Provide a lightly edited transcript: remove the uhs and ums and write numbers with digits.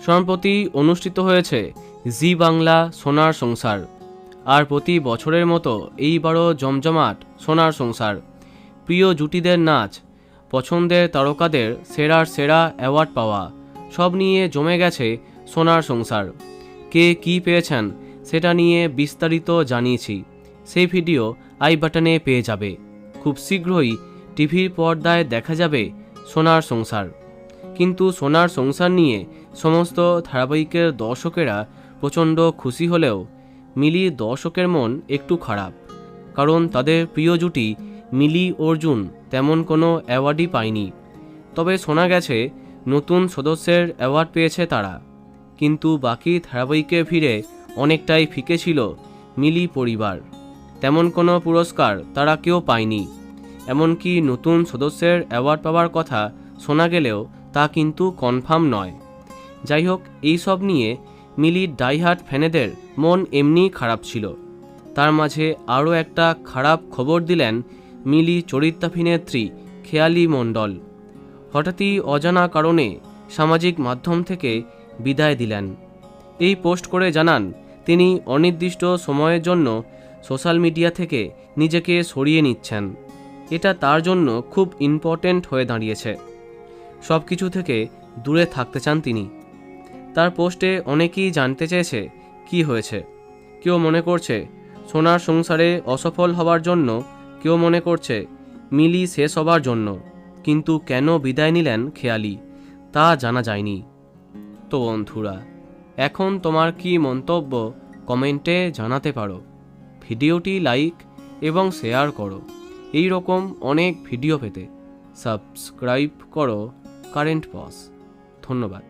সম্প্রতি অনুষ্ঠিত হয়েছে জি বাংলা সোনার সংসার। আর প্রতি বছরের মতো এইবারও জমজমাট সোনার সংসার। প্রিয় জুটিদের নাচ, পছন্দের তারকাদের সেরার সেরা অ্যাওয়ার্ড পাওয়া, সব নিয়ে জমে গেছে সোনার সংসার। কে কী পেয়েছেন সেটা নিয়ে বিস্তারিত জানিয়েছি, সেই ভিডিও আই বাটনে পেয়ে যাবে। খুব শীঘ্রই টিভির পর্দায় দেখা যাবে সোনার সংসার। কিন্তু সোনার সংসার নিয়ে সমস্ত ধারাবাহিকের দর্শকেরা প্রচণ্ড খুশি হলেও মিলির দর্শকের মন একটু খারাপ, কারণ তাদের প্রিয় জুটি মিলি অর্জুন তেমন কোনো অ্যাওয়ার্ডই পায়নি। তবে শোনা গেছে নতুন সদস্যের অ্যাওয়ার্ড পেয়েছে তারা। কিন্তু বাকি ধারাবাহিকের ভিড়ে অনেকটাই ফিকে ছিল মিলি পরিবার, তেমন কোনো পুরস্কার তারা কেউ পায়নি। এমনকি নতুন সদস্যের অ্যাওয়ার্ড পাওয়ার কথা শোনা গেলেও তা কিন্তু কনফার্ম নয়। যাই হোক, এইসব নিয়ে মিলির ডাইহার্ট ফ্যানেদের মন এমনিই খারাপ ছিল। তার মাঝে আরও একটা খারাপ খবর দিলেন মিলি চরিত্রাভিনেত্রী খেয়ালি মণ্ডল। হঠাৎই অজানা কারণে সামাজিক মাধ্যম থেকে বিদায় দিলেন। এই পোস্ট করে জানান তিনি অনির্দিষ্ট সময়ের জন্য সোশ্যাল মিডিয়া থেকে নিজেকে সরিয়ে নিচ্ছেন। এটা তার জন্য খুব ইম্পর্ট্যান্ট হয়ে দাঁড়িয়েছে। সব কিছু থেকে দূরে থাকতে চান তিনি। তার পোস্টে অনেকেই জানতে চেয়েছে কি হয়েছে। কেউ মনে করছে সোনার সংসারে অসফল হওয়ার জন্য, কেউ মনে করছে মিলি শেষ হবার জন্য। কিন্তু কেন বিদায় নিলেন খেয়ালি তা জানা যায়নি। তো বন্ধুরা, এখন তোমার কি মন্তব্য কমেন্টে জানাতে পারো। ভিডিওটি লাইক এবং শেয়ার করো। এই রকম অনেক ভিডিও পেতে সাবস্ক্রাইব করো কারেন্ট পজ। ধন্যবাদ।